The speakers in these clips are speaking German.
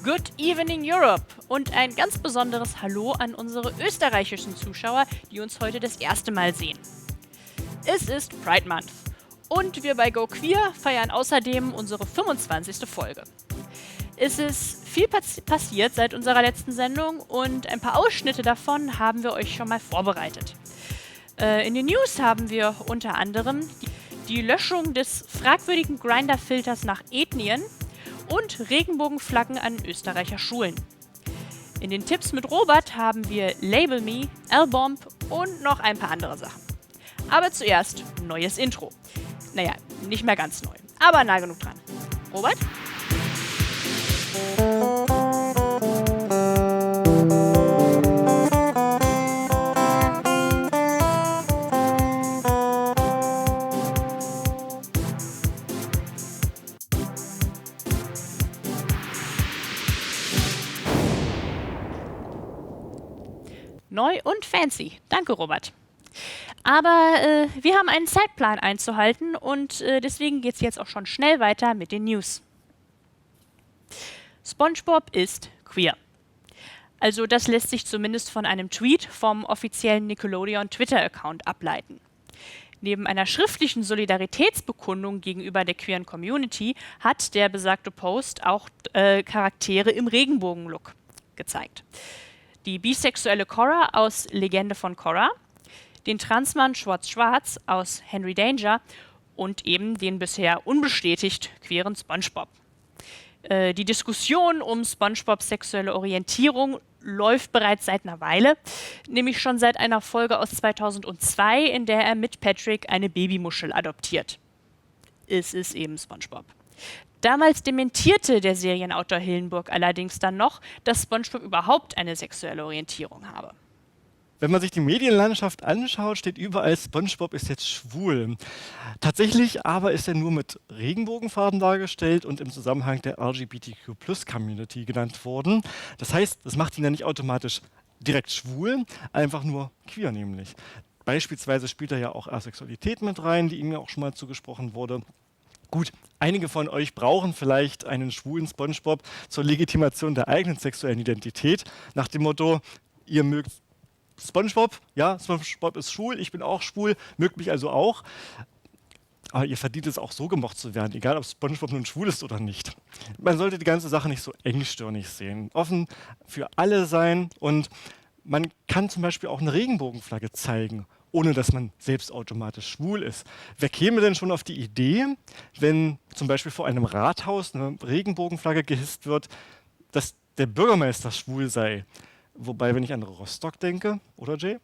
Good evening Europe und ein ganz besonderes Hallo an unsere österreichischen Zuschauer, die uns heute das erste Mal sehen. Es ist Pride Month und wir bei Go Queer feiern außerdem unsere 25. Folge. Es ist viel passiert seit unserer letzten Sendung und ein paar Ausschnitte davon haben wir euch schon mal vorbereitet. In den News haben wir unter anderem die Löschung des fragwürdigen Grindr-Filters nach Ethnien und Regenbogenflaggen an Österreicher Schulen. In den Tipps mit Robert haben wir Label Me, L-Bomb und noch ein paar andere Sachen. Aber zuerst neues Intro. Naja, nicht mehr ganz neu, aber nah genug dran. Robert? Neu und fancy. Danke, Robert. Aber wir haben einen Zeitplan einzuhalten und deswegen geht es jetzt auch schon schnell weiter mit den News. SpongeBob ist queer. Also das lässt sich zumindest von einem Tweet vom offiziellen Nickelodeon Twitter-Account ableiten. Neben einer schriftlichen Solidaritätsbekundung gegenüber der queeren Community hat der besagte Post auch Charaktere im Regenbogenlook gezeigt. Die bisexuelle Cora aus Legende von Korra, den Transmann Schwarz-Schwarz aus Henry Danger und eben den bisher unbestätigt queeren SpongeBob. Die Diskussion um SpongeBobs sexuelle Orientierung läuft bereits seit einer Weile, nämlich schon seit einer Folge aus 2002, in der er mit Patrick eine Babymuschel adoptiert. Es ist eben SpongeBob. Damals dementierte der Serienautor Hillenburg allerdings dann noch, dass SpongeBob überhaupt eine sexuelle Orientierung habe. Wenn man sich die Medienlandschaft anschaut, steht überall, SpongeBob ist jetzt schwul. Tatsächlich aber ist er nur mit Regenbogenfarben dargestellt und im Zusammenhang der LGBTQ+-Community genannt worden. Das heißt, das macht ihn ja nicht automatisch direkt schwul, einfach nur queer nämlich. Beispielsweise spielt er ja auch Asexualität mit rein, die ihm ja auch schon mal zugesprochen wurde. Gut, einige von euch brauchen vielleicht einen schwulen SpongeBob zur Legitimation der eigenen sexuellen Identität, nach dem Motto, ihr mögt SpongeBob, ja, SpongeBob ist schwul, ich bin auch schwul, mögt mich also auch. Aber ihr verdient es auch so gemocht zu werden, egal ob SpongeBob nun schwul ist oder nicht. Man sollte die ganze Sache nicht so engstirnig sehen, offen für alle sein und man kann zum Beispiel auch eine Regenbogenflagge zeigen, ohne dass man selbst automatisch schwul ist. Wer käme denn schon auf die Idee, wenn zum Beispiel vor einem Rathaus eine Regenbogenflagge gehisst wird, dass der Bürgermeister schwul sei? Wobei, wenn ich an Rostock denke, oder Jay?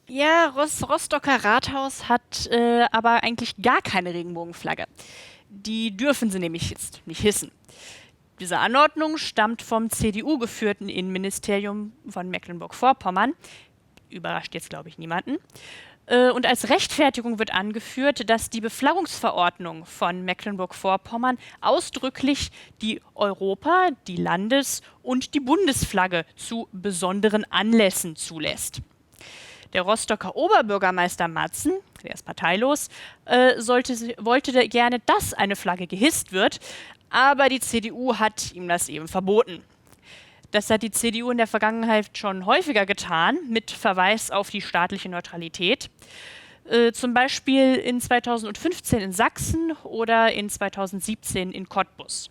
Ja, Rostocker Rathaus hat aber eigentlich gar keine Regenbogenflagge. Die dürfen sie nämlich jetzt nicht hissen. Diese Anordnung stammt vom CDU-geführten Innenministerium von Mecklenburg-Vorpommern. Überrascht jetzt, glaube ich, niemanden. Und als Rechtfertigung wird angeführt, dass die Beflaggungsverordnung von Mecklenburg-Vorpommern ausdrücklich die Europa-, die Landes- und die Bundesflagge zu besonderen Anlässen zulässt. Der Rostocker Oberbürgermeister Matzen, der ist parteilos, wollte gerne, dass eine Flagge gehisst wird, aber die CDU hat ihm das eben verboten. Das hat die CDU in der Vergangenheit schon häufiger getan, mit Verweis auf die staatliche Neutralität. Zum Beispiel in 2015 in Sachsen oder in 2017 in Cottbus.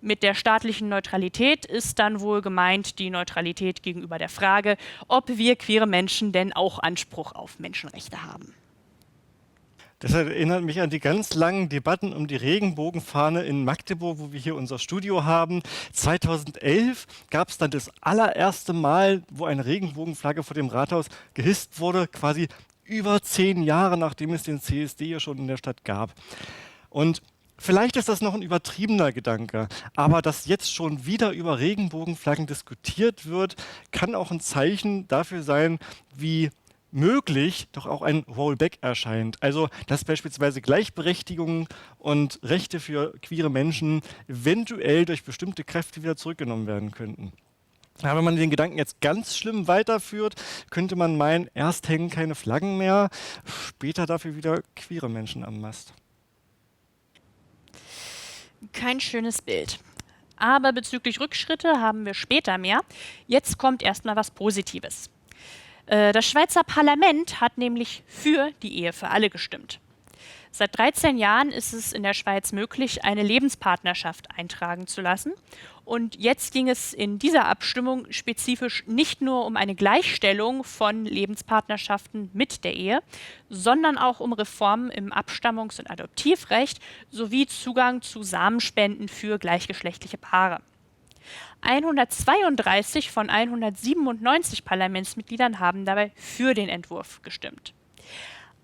Mit der staatlichen Neutralität ist dann wohl gemeint die Neutralität gegenüber der Frage, ob wir queere Menschen denn auch Anspruch auf Menschenrechte haben. Das erinnert mich an die ganz langen Debatten um die Regenbogenfahne in Magdeburg, wo wir hier unser Studio haben. 2011 gab es dann das allererste Mal, wo eine Regenbogenflagge vor dem Rathaus gehisst wurde, quasi über 10 Jahre, nachdem es den CSD ja schon in der Stadt gab. Und vielleicht ist das noch ein übertriebener Gedanke, aber dass jetzt schon wieder über Regenbogenflaggen diskutiert wird, kann auch ein Zeichen dafür sein, wie möglich doch auch ein Rollback erscheint. Also, dass beispielsweise Gleichberechtigung und Rechte für queere Menschen eventuell durch bestimmte Kräfte wieder zurückgenommen werden könnten. Ja, wenn man den Gedanken jetzt ganz schlimm weiterführt, könnte man meinen, erst hängen keine Flaggen mehr, später dafür wieder queere Menschen am Mast. Kein schönes Bild. Aber bezüglich Rückschritte haben wir später mehr. Jetzt kommt erstmal was Positives. Das Schweizer Parlament hat nämlich für die Ehe für alle gestimmt. Seit 13 Jahren ist es in der Schweiz möglich, eine Lebenspartnerschaft eintragen zu lassen. Und jetzt ging es in dieser Abstimmung spezifisch nicht nur um eine Gleichstellung von Lebenspartnerschaften mit der Ehe, sondern auch um Reformen im Abstammungs- und Adoptivrecht sowie Zugang zu Samenspenden für gleichgeschlechtliche Paare. 132 von 197 Parlamentsmitgliedern haben dabei für den Entwurf gestimmt.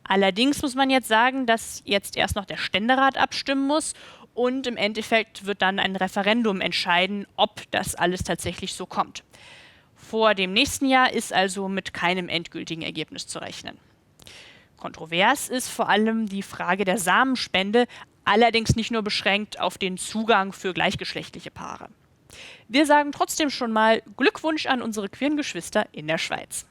Allerdings muss man jetzt sagen, dass jetzt erst noch der Ständerat abstimmen muss und im Endeffekt wird dann ein Referendum entscheiden, ob das alles tatsächlich so kommt. Vor dem nächsten Jahr ist also mit keinem endgültigen Ergebnis zu rechnen. Kontrovers ist vor allem die Frage der Samenspende, allerdings nicht nur beschränkt auf den Zugang für gleichgeschlechtliche Paare. Wir sagen trotzdem schon mal Glückwunsch an unsere queeren Geschwister in der Schweiz.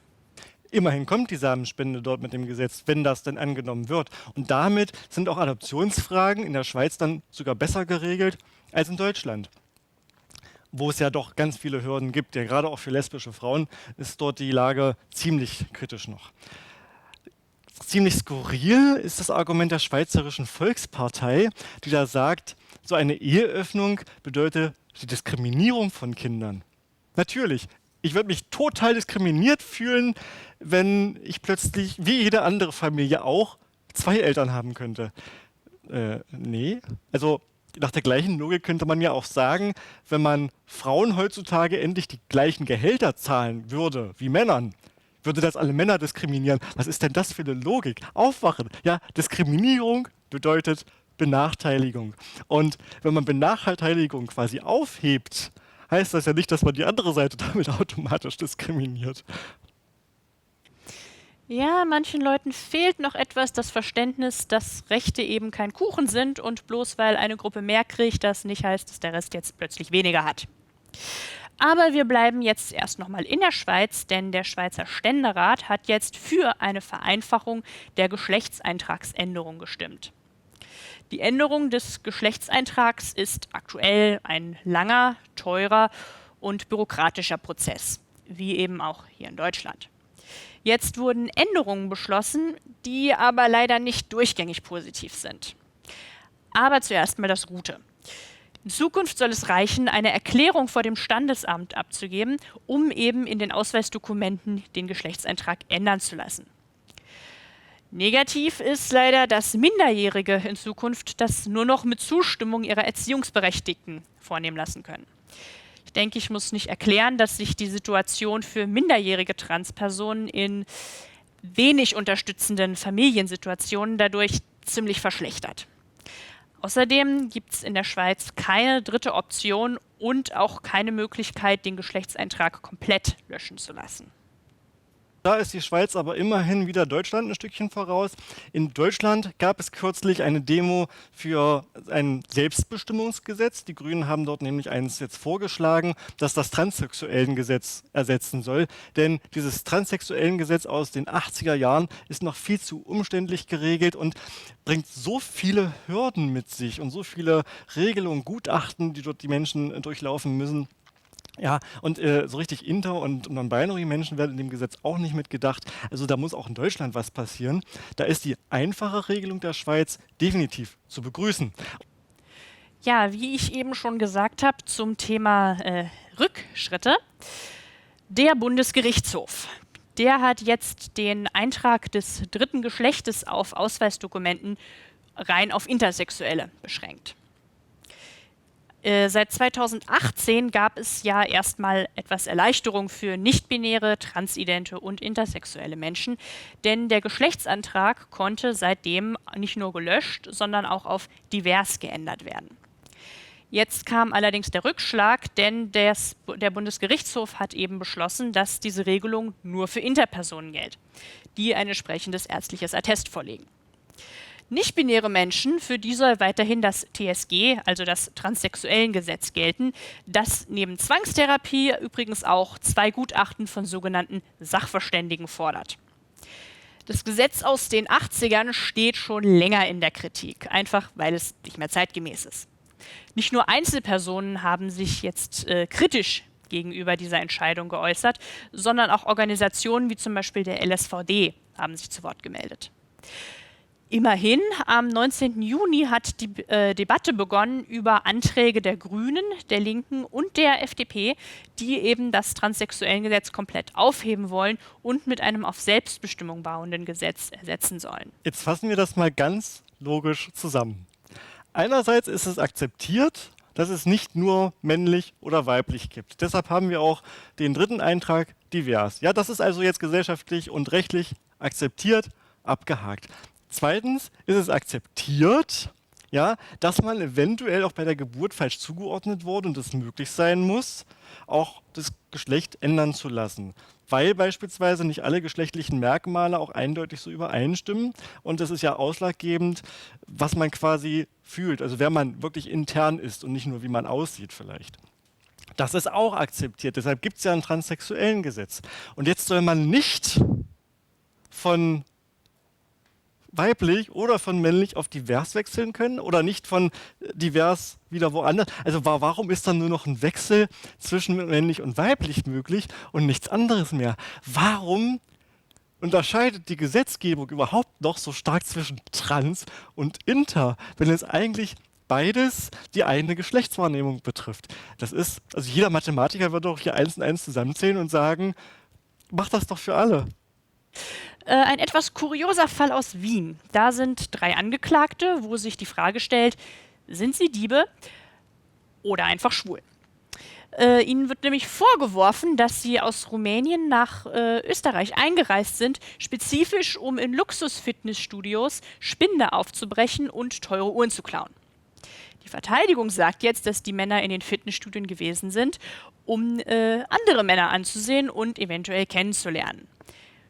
Immerhin kommt die Samenspende dort mit dem Gesetz, wenn das denn angenommen wird. Und damit sind auch Adoptionsfragen in der Schweiz dann sogar besser geregelt als in Deutschland, wo es ja doch ganz viele Hürden gibt. Ja, gerade auch für lesbische Frauen ist dort die Lage ziemlich kritisch noch. Ziemlich skurril ist das Argument der Schweizerischen Volkspartei, die da sagt, so eine Eheöffnung bedeutet die Diskriminierung von Kindern. Natürlich, ich würde mich total diskriminiert fühlen, wenn ich plötzlich, wie jede andere Familie auch, 2 Eltern haben könnte. Nee. Also nach der gleichen Logik könnte man ja auch sagen, wenn man Frauen heutzutage endlich die gleichen Gehälter zahlen würde wie Männern, würde das alle Männer diskriminieren. Was ist denn das für eine Logik? Aufwachen. Ja, Diskriminierung bedeutet Benachteiligung. Und wenn man Benachteiligung quasi aufhebt, heißt das ja nicht, dass man die andere Seite damit automatisch diskriminiert. Ja, manchen Leuten fehlt noch etwas das Verständnis, dass Rechte eben kein Kuchen sind und bloß weil eine Gruppe mehr kriegt, das nicht heißt, dass der Rest jetzt plötzlich weniger hat. Aber wir bleiben jetzt erst nochmal in der Schweiz, denn der Schweizer Ständerat hat jetzt für eine Vereinfachung der Geschlechtseintragsänderung gestimmt. Die Änderung des Geschlechtseintrags ist aktuell ein langer, teurer und bürokratischer Prozess, wie eben auch hier in Deutschland. Jetzt wurden Änderungen beschlossen, die aber leider nicht durchgängig positiv sind. Aber zuerst mal das Gute. In Zukunft soll es reichen, eine Erklärung vor dem Standesamt abzugeben, um eben in den Ausweisdokumenten den Geschlechtseintrag ändern zu lassen. Negativ ist leider, dass Minderjährige in Zukunft das nur noch mit Zustimmung ihrer Erziehungsberechtigten vornehmen lassen können. Ich denke, ich muss nicht erklären, dass sich die Situation für minderjährige Transpersonen in wenig unterstützenden Familiensituationen dadurch ziemlich verschlechtert. Außerdem gibt es in der Schweiz keine dritte Option und auch keine Möglichkeit, den Geschlechtseintrag komplett löschen zu lassen. Da ist die Schweiz aber immerhin wieder Deutschland ein Stückchen voraus. In Deutschland gab es kürzlich eine Demo für ein Selbstbestimmungsgesetz. Die Grünen haben dort nämlich eins jetzt vorgeschlagen, das das Transsexuellengesetz ersetzen soll. Denn dieses Transsexuellengesetz aus den 80er Jahren ist noch viel zu umständlich geregelt und bringt so viele Hürden mit sich und so viele Regelungen, Gutachten, die dort die Menschen durchlaufen müssen. Ja, und so richtig Inter- und Non-Binary-Menschen werden in dem Gesetz auch nicht mitgedacht. Also da muss auch in Deutschland was passieren. Da ist die einfache Regelung der Schweiz definitiv zu begrüßen. Ja, wie ich eben schon gesagt habe zum Thema Rückschritte, der Bundesgerichtshof, der hat jetzt den Eintrag des dritten Geschlechtes auf Ausweisdokumenten rein auf Intersexuelle beschränkt. Seit 2018 gab es ja erstmal etwas Erleichterung für nichtbinäre, transidente und intersexuelle Menschen, denn der Geschlechtsantrag konnte seitdem nicht nur gelöscht, sondern auch auf divers geändert werden. Jetzt kam allerdings der Rückschlag, denn der Bundesgerichtshof hat eben beschlossen, dass diese Regelung nur für Interpersonen gilt, die ein entsprechendes ärztliches Attest vorlegen. Nichtbinäre Menschen, für die soll weiterhin das TSG, also das Transsexuellengesetz, gelten, das neben Zwangstherapie übrigens auch 2 Gutachten von sogenannten Sachverständigen fordert. Das Gesetz aus den 80ern steht schon länger in der Kritik, einfach weil es nicht mehr zeitgemäß ist. Nicht nur Einzelpersonen haben sich jetzt kritisch gegenüber dieser Entscheidung geäußert, sondern auch Organisationen wie zum Beispiel der LSVD haben sich zu Wort gemeldet. Immerhin, am 19. Juni hat die Debatte begonnen über Anträge der Grünen, der Linken und der FDP, die eben das Transsexuellengesetz komplett aufheben wollen und mit einem auf Selbstbestimmung bauenden Gesetz ersetzen sollen. Jetzt fassen wir das mal ganz logisch zusammen. Einerseits ist es akzeptiert, dass es nicht nur männlich oder weiblich gibt. Deshalb haben wir auch den dritten Eintrag divers. Ja, das ist also jetzt gesellschaftlich und rechtlich akzeptiert, abgehakt. Zweitens ist es akzeptiert, ja, dass man eventuell auch bei der Geburt falsch zugeordnet wurde und es möglich sein muss, auch das Geschlecht ändern zu lassen. Weil beispielsweise nicht alle geschlechtlichen Merkmale auch eindeutig so übereinstimmen. Und das ist ja ausschlaggebend, was man quasi fühlt, also wer man wirklich intern ist und nicht nur, wie man aussieht vielleicht. Das ist auch akzeptiert, deshalb gibt es ja ein transsexuellen Gesetz. Und jetzt soll man nicht von weiblich oder von männlich auf divers wechseln können oder nicht von divers wieder woanders. Also warum ist dann nur noch ein Wechsel zwischen männlich und weiblich möglich und nichts anderes mehr? Warum unterscheidet die Gesetzgebung überhaupt noch so stark zwischen trans und inter, wenn es eigentlich beides die eine Geschlechtswahrnehmung betrifft? Das ist, also jeder Mathematiker wird doch hier 1 und 1 zusammenzählen und sagen, mach das doch für alle. Ein etwas kurioser Fall aus Wien. Da sind 3 Angeklagte, wo sich die Frage stellt, sind sie Diebe oder einfach schwul? Ihnen wird nämlich vorgeworfen, dass sie aus Rumänien nach Österreich eingereist sind, spezifisch um in Luxus-Fitnessstudios Spinde aufzubrechen und teure Uhren zu klauen. Die Verteidigung sagt jetzt, dass die Männer in den Fitnessstudien gewesen sind, um andere Männer anzusehen und eventuell kennenzulernen.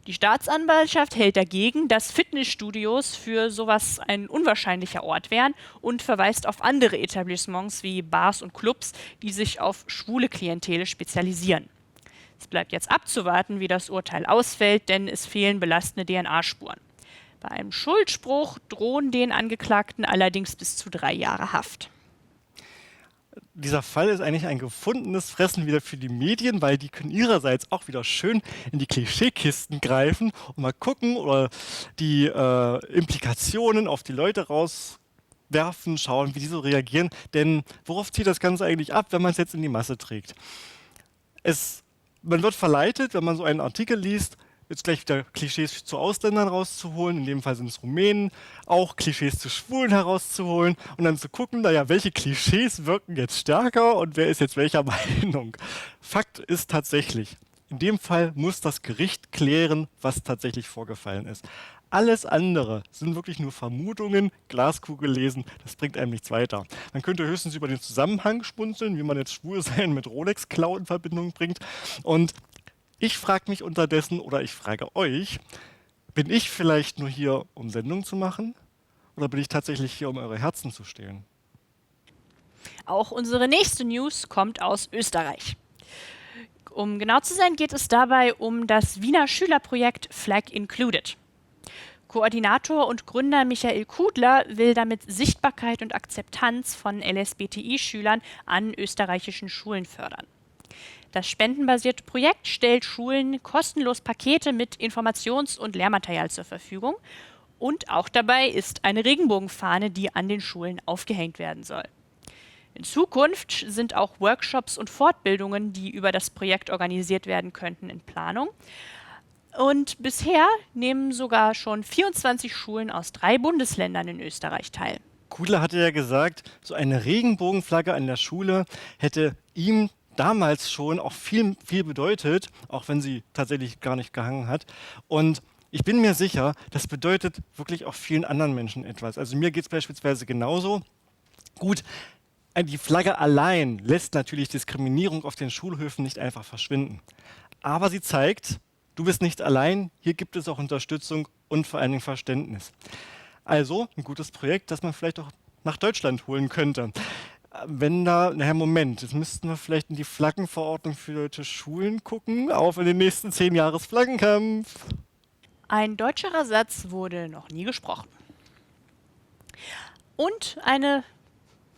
Die Staatsanwaltschaft hält dagegen, dass Fitnessstudios für sowas ein unwahrscheinlicher Ort wären und verweist auf andere Etablissements wie Bars und Clubs, die sich auf schwule Klientele spezialisieren. Es bleibt jetzt abzuwarten, wie das Urteil ausfällt, denn es fehlen belastende DNA-Spuren. Bei einem Schuldspruch drohen den Angeklagten allerdings bis zu 3 Jahre Haft. Dieser Fall ist eigentlich ein gefundenes Fressen wieder für die Medien, weil die können ihrerseits auch wieder schön in die Klischeekisten greifen und mal gucken oder die Implikationen auf die Leute rauswerfen, schauen, wie die so reagieren. Denn worauf zieht das Ganze eigentlich ab, wenn man es jetzt in die Masse trägt? Man wird verleitet, wenn man so einen Artikel liest, jetzt gleich wieder Klischees zu Ausländern rauszuholen, in dem Fall sind es Rumänen, auch Klischees zu Schwulen herauszuholen und dann zu gucken, naja, welche Klischees wirken jetzt stärker und wer ist jetzt welcher Meinung. Fakt ist tatsächlich, in dem Fall muss das Gericht klären, was tatsächlich vorgefallen ist. Alles andere sind wirklich nur Vermutungen, Glaskugel lesen, das bringt einem nichts weiter. Man könnte höchstens über den Zusammenhang schmunzeln, wie man jetzt Schwulsein mit Rolex-Klau in Verbindung bringt. Und ich frage mich unterdessen, oder ich frage euch, bin ich vielleicht nur hier, um Sendung zu machen? Oder bin ich tatsächlich hier, um eure Herzen zu stehlen? Auch unsere nächste News kommt aus Österreich. Um genau zu sein, geht es dabei um das Wiener Schülerprojekt Flag Included. Koordinator und Gründer Michael Kudler will damit Sichtbarkeit und Akzeptanz von LSBTI-Schülern an österreichischen Schulen fördern. Das spendenbasierte Projekt stellt Schulen kostenlos Pakete mit Informations- und Lehrmaterial zur Verfügung. Und auch dabei ist eine Regenbogenfahne, die an den Schulen aufgehängt werden soll. In Zukunft sind auch Workshops und Fortbildungen, die über das Projekt organisiert werden könnten, in Planung. Und bisher nehmen sogar schon 24 Schulen aus 3 Bundesländern in Österreich teil. Kudler hatte ja gesagt, so eine Regenbogenflagge an der Schule hätte ihm damals schon auch viel, viel bedeutet, auch wenn sie tatsächlich gar nicht gehangen hat. Und ich bin mir sicher, das bedeutet wirklich auch vielen anderen Menschen etwas. Also mir geht es beispielsweise genauso. Gut, die Flagge allein lässt natürlich Diskriminierung auf den Schulhöfen nicht einfach verschwinden. Aber sie zeigt, du bist nicht allein, hier gibt es auch Unterstützung und vor allen Dingen Verständnis. Also ein gutes Projekt, das man vielleicht auch nach Deutschland holen könnte. Moment, jetzt müssten wir vielleicht in die Flaggenverordnung für deutsche Schulen gucken, auf in den nächsten 10 Jahres Flaggenkampf. Ein deutscherer Satz wurde noch nie gesprochen. Und eine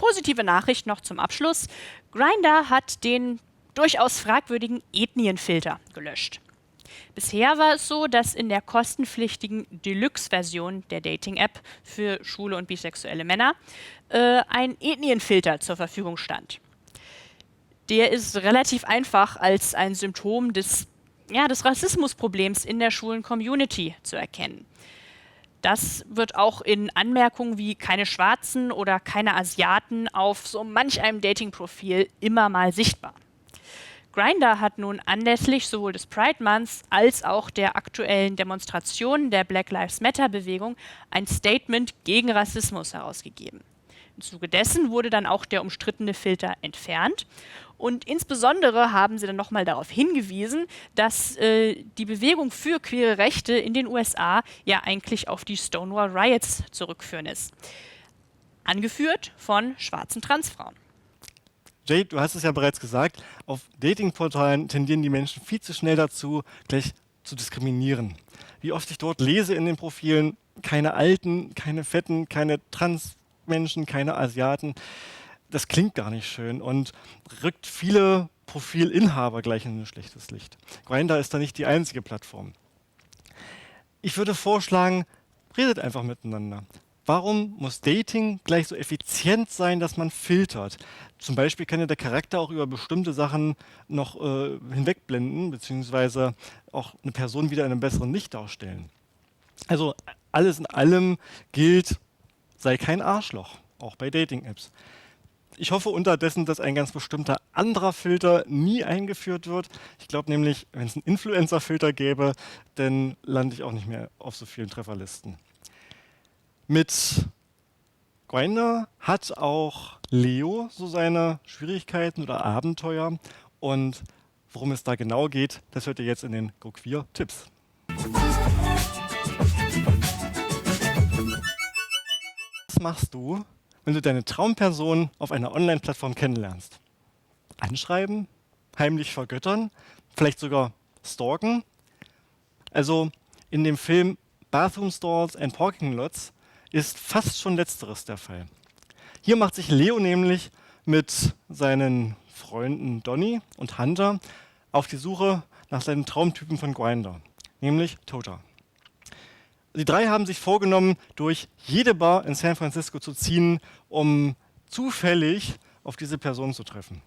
positive Nachricht noch zum Abschluss. Grindr hat den durchaus fragwürdigen Ethnienfilter gelöscht. Bisher war es so, dass in der kostenpflichtigen Deluxe-Version der Dating-App für schwule und bisexuelle Männer ein Ethnienfilter zur Verfügung stand. Der ist relativ einfach als ein Symptom des Rassismusproblems in der schwulen Community zu erkennen. Das wird auch in Anmerkungen wie keine Schwarzen oder keine Asiaten auf so manch einem Dating-Profil immer mal sichtbar. Grindr hat nun anlässlich sowohl des Pride Months als auch der aktuellen Demonstrationen der Black Lives Matter-Bewegung ein Statement gegen Rassismus herausgegeben. Im Zuge dessen wurde dann auch der umstrittene Filter entfernt. Und insbesondere haben sie dann nochmal darauf hingewiesen, dass die Bewegung für queere Rechte in den USA ja eigentlich auf die Stonewall Riots zurückführen ist. Angeführt von schwarzen Transfrauen. Jade, du hast es ja bereits gesagt, auf Datingportalen tendieren die Menschen viel zu schnell dazu, gleich zu diskriminieren. Wie oft ich dort lese in den Profilen, keine Alten, keine Fetten, keine Transmenschen, keine Asiaten. Das klingt gar nicht schön und rückt viele Profilinhaber gleich in ein schlechtes Licht. Grindr ist da nicht die einzige Plattform. Ich würde vorschlagen, redet einfach miteinander. Warum muss Dating gleich so effizient sein, dass man filtert? Zum Beispiel kann ja der Charakter auch über bestimmte Sachen noch hinwegblenden, beziehungsweise auch eine Person wieder in einem besseren Licht darstellen. Also alles in allem gilt, sei kein Arschloch, auch bei Dating-Apps. Ich hoffe unterdessen, dass ein ganz bestimmter anderer Filter nie eingeführt wird. Ich glaube nämlich, wenn es einen Influencer-Filter gäbe, dann lande ich auch nicht mehr auf so vielen Trefferlisten. Mit Grindr hat auch Leo so seine Schwierigkeiten oder Abenteuer. Und worum es da genau geht, das hört ihr jetzt in den GoQueer-Tipps. Was machst du, wenn du deine Traumperson auf einer Online-Plattform kennenlernst? Anschreiben? Heimlich vergöttern? Vielleicht sogar stalken? Also in dem Film Bathroom Stalls and Parking Lots ist fast schon Letzteres der Fall. Hier macht sich Leo nämlich mit seinen Freunden Donny und Hunter auf die Suche nach seinem Traumtypen von Grindr, nämlich Tota. Die drei haben sich vorgenommen, durch jede Bar in San Francisco zu ziehen, um zufällig auf diese Person zu treffen.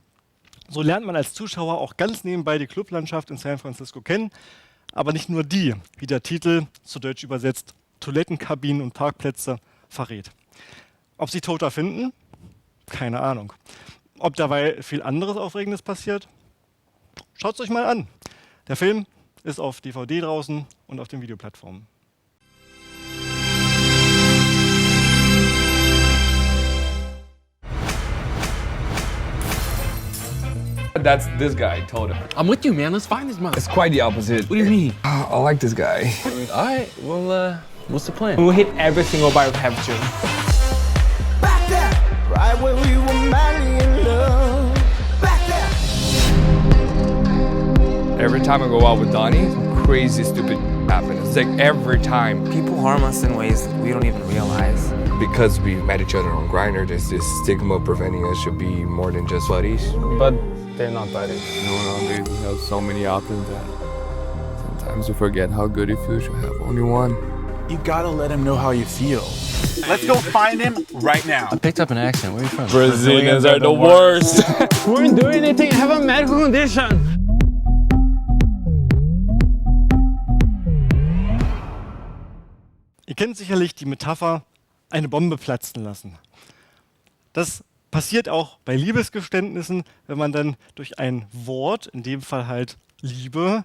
So lernt man als Zuschauer auch ganz nebenbei die Clublandschaft in San Francisco kennen, aber nicht nur die, wie der Titel zu Deutsch übersetzt Toilettenkabinen und Parkplätze verrät. Ob sie Tota finden? Keine Ahnung. Ob dabei viel anderes Aufregendes passiert? Schaut es euch mal an. Der Film ist auf DVD draußen und auf den Videoplattformen. That's this guy, Tota. I'm with you, man. Let's find this mother. It's quite the opposite. What do you mean? I like this guy. All right. Well, what's the plan? We'll hit every single bar we have to. Back there, right where we were madly in love. Back there. Every time I go out with Donnie, crazy stupid happens. It's like every time. People harm us in ways we don't even realize. Because we met each other on Grindr, there's this stigma preventing us to be more than just buddies. But they're not buddies. No, dude, we have so many options that sometimes you forget how good it feels to have only one. You gotta let him know how you feel. Let's go find him right now. I picked up an accent. Where are you from? Brazilians are the worst. We wouldn't do anything. I have a medical condition. Ihr kennt sicherlich die Metapher, eine Bombe platzen lassen. Das passiert auch bei Liebesgeständnissen, wenn man dann durch ein Wort, in dem Fall halt Liebe,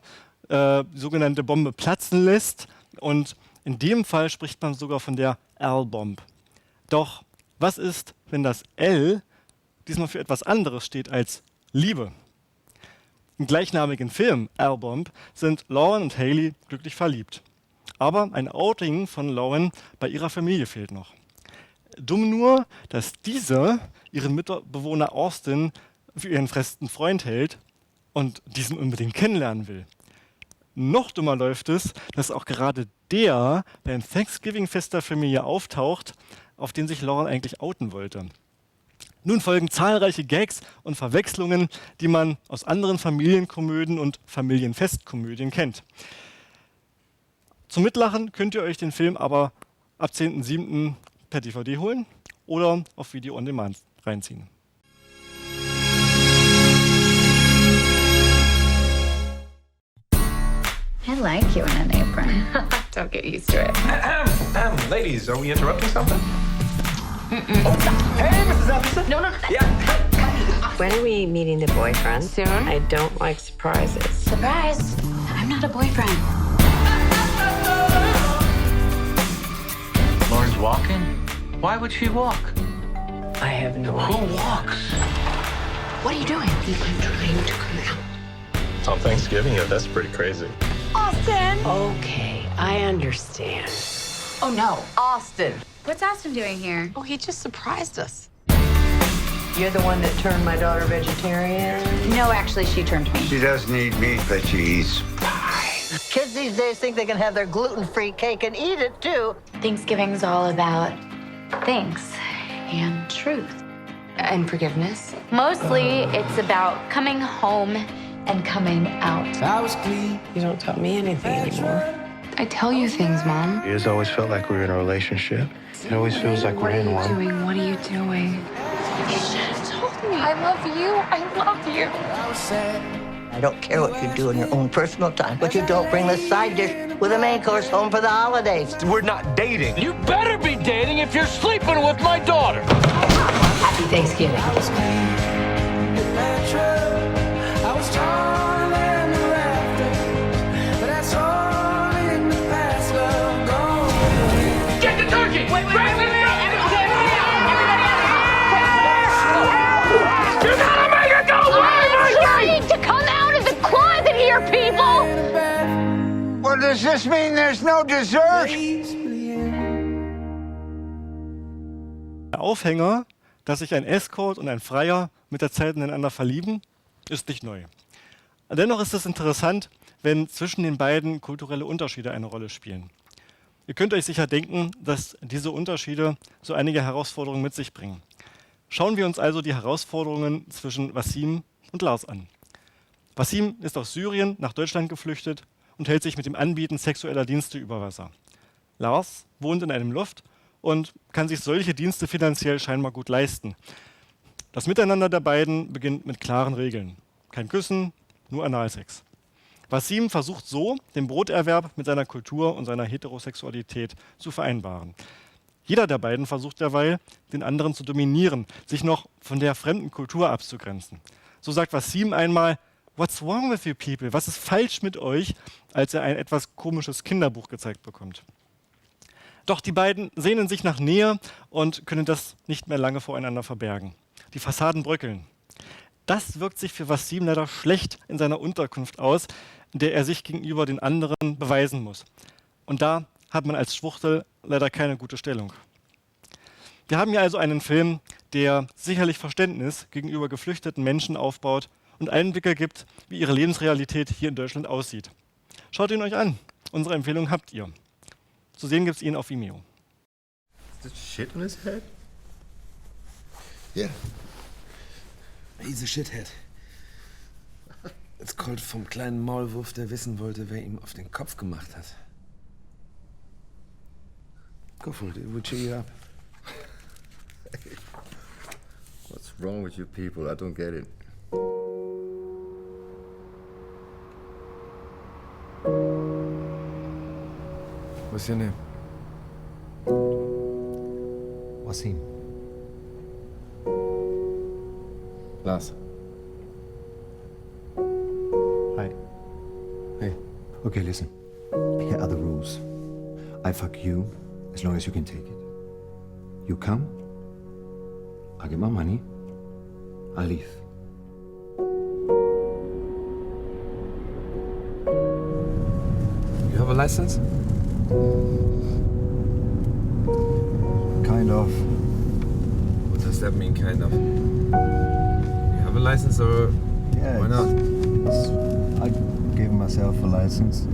die sogenannte Bombe platzen lässt. Und in dem Fall spricht man sogar von der L-Bomb. Doch was ist, wenn das L diesmal für etwas anderes steht als Liebe? Im gleichnamigen Film L-Bomb sind Lauren und Hailey glücklich verliebt. Aber ein Outing von Lauren bei ihrer Familie fehlt noch. Dumm nur, dass diese ihren Mitbewohner Austin für ihren festen Freund hält und diesen unbedingt kennenlernen will. Noch dummer läuft es, dass auch gerade der beim Thanksgiving-Fest der Familie auftaucht, auf den sich Lauren eigentlich outen wollte. Nun folgen zahlreiche Gags und Verwechslungen, die man aus anderen Familienkomödien und Familienfestkomödien kennt. Zum Mitlachen könnt ihr euch den Film aber ab 10.07. per DVD holen oder auf Video on Demand reinziehen. I like you in an apron. Don't get used to it. Ladies, are we interrupting something? Hey, Mrs. Epperson. No. Yeah. When are we meeting the boyfriend? Soon. I don't like surprises. Surprise! I'm not a boyfriend. Lauren's walking? Why would she walk? I have no idea. Who walks? What are you doing? I'm trying to come out. It's on Thanksgiving, yeah, that's pretty crazy. Austin! Okay, I understand. Oh no. Austin! What's Austin doing here? Oh, he just surprised us. You're the one that turned my daughter vegetarian? No, actually, she turned me. She doesn't eat meat, but she eats pie. Kids these days think they can have their gluten-free cake and eat it, too. Thanksgiving's all about thanks and truth. And forgiveness. Mostly, it's about coming home and coming out. I was clean. You don't tell me anything anymore. I tell you things, Mom. It has always felt like we were in a relationship. It always feels like we're in one. What are you doing? You should have told me. I love you. I love you. I don't care what you do in your own personal time, but you don't bring the side dish with a main course home for the holidays. We're not dating. You better be dating if you're sleeping with my daughter. Happy Thanksgiving. Get the turkey! Wait, you gotta make it go away, my Trying to come out of the closet here, people! Well, does this mean there's no dessert? Der Aufhänger, dass sich ein Escort und ein Freier mit der Zeit ineinander verlieben, ist nicht neu. Dennoch ist es interessant, wenn zwischen den beiden kulturelle Unterschiede eine Rolle spielen. Ihr könnt euch sicher denken, dass diese Unterschiede so einige Herausforderungen mit sich bringen. Schauen wir uns also die Herausforderungen zwischen Wassim und Lars an. Wassim ist aus Syrien nach Deutschland geflüchtet und hält sich mit dem Anbieten sexueller Dienste über Wasser. Lars wohnt in einem Loft und kann sich solche Dienste finanziell scheinbar gut leisten. Das Miteinander der beiden beginnt mit klaren Regeln. Kein Küssen, nur Analsex. Wassim versucht so, den Broterwerb mit seiner Kultur und seiner Heterosexualität zu vereinbaren. Jeder der beiden versucht derweil, den anderen zu dominieren, sich noch von der fremden Kultur abzugrenzen. So sagt Wassim einmal: "What's wrong with you people? Was ist falsch mit euch?", als er ein etwas komisches Kinderbuch gezeigt bekommt. Doch die beiden sehnen sich nach Nähe und können das nicht mehr lange voreinander verbergen. Die Fassaden bröckeln. Das wirkt sich für Wassim leider schlecht in seiner Unterkunft aus, in der er sich gegenüber den anderen beweisen muss. Und da hat man als Schwuchtel leider keine gute Stellung. Wir haben hier also einen Film, der sicherlich Verständnis gegenüber geflüchteten Menschen aufbaut und Einblicke gibt, wie ihre Lebensrealität hier in Deutschland aussieht. Schaut ihn euch an. Unsere Empfehlung habt ihr. Zu sehen gibt es ihn auf Vimeo. Is this shit on his head? Yeah. He's a shithead. Es kommt vom kleinen Maulwurf, der wissen wollte, wer ihm auf den Kopf gemacht hat. Go for it, it will cheer you up. What's wrong with you people? I don't get it. What's your name? Wassim. Lars. Hi. Hey. Okay, listen. Here are the rules. I fuck you as long as you can take it. You come, I get my money, I leave. You have a license? Kind of. What does that mean, kind of? You have a license or Yeah. why not? I gave myself a license.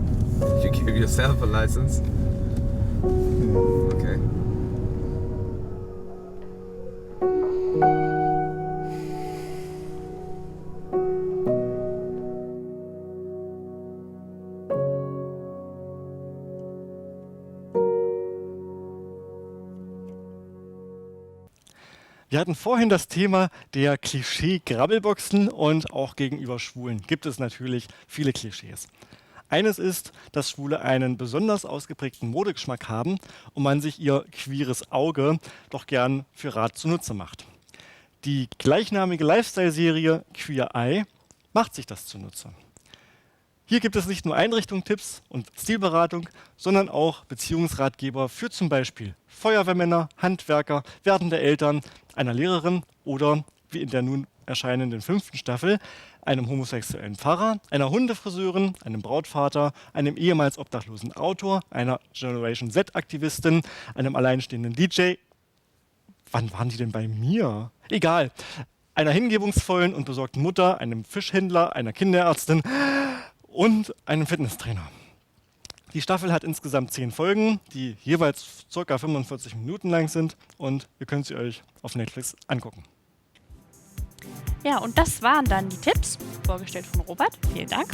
You give yourself a license? Okay. Wir hatten vorhin das Thema der Klischee-Grabbelboxen und auch gegenüber Schwulen gibt es natürlich viele Klischees. Eines ist, dass Schwule einen besonders ausgeprägten Modegeschmack haben und man sich ihr queeres Auge doch gern für Rat zunutze macht. Die gleichnamige Lifestyle-Serie Queer Eye macht sich das zunutze. Hier gibt es nicht nur Einrichtungstipps und Stilberatung, sondern auch Beziehungsratgeber für zum Beispiel Feuerwehrmänner, Handwerker, werdende Eltern, einer Lehrerin oder, wie in der nun erscheinenden 5. Staffel, einem homosexuellen Pfarrer, einer Hundefriseurin, einem Brautvater, einem ehemals obdachlosen Autor, einer Generation Z-Aktivistin, einem alleinstehenden DJ. Wann waren die denn bei mir? Egal. Einer hingebungsvollen und besorgten Mutter, einem Fischhändler, einer Kinderärztin und einem Fitnesstrainer. Die Staffel hat insgesamt 10 Folgen, die jeweils ca. 45 Minuten lang sind und ihr könnt sie euch auf Netflix angucken. Ja, und das waren dann die Tipps, vorgestellt von Robert. Vielen Dank.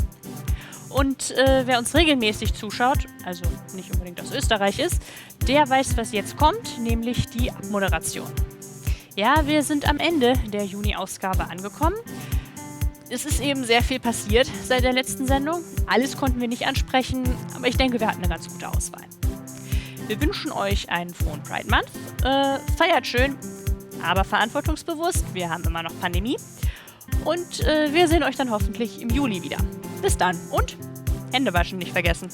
Und wer uns regelmäßig zuschaut, also nicht unbedingt aus Österreich ist, der weiß, was jetzt kommt, nämlich die Abmoderation. Ja, wir sind am Ende der Juni-Ausgabe angekommen. Es ist eben sehr viel passiert seit der letzten Sendung. Alles konnten wir nicht ansprechen, aber ich denke, wir hatten eine ganz gute Auswahl. Wir wünschen euch einen frohen Pride Month. Feiert schön, aber verantwortungsbewusst. Wir haben immer noch Pandemie. Und wir sehen euch dann hoffentlich im Juli wieder. Bis dann und Hände waschen nicht vergessen.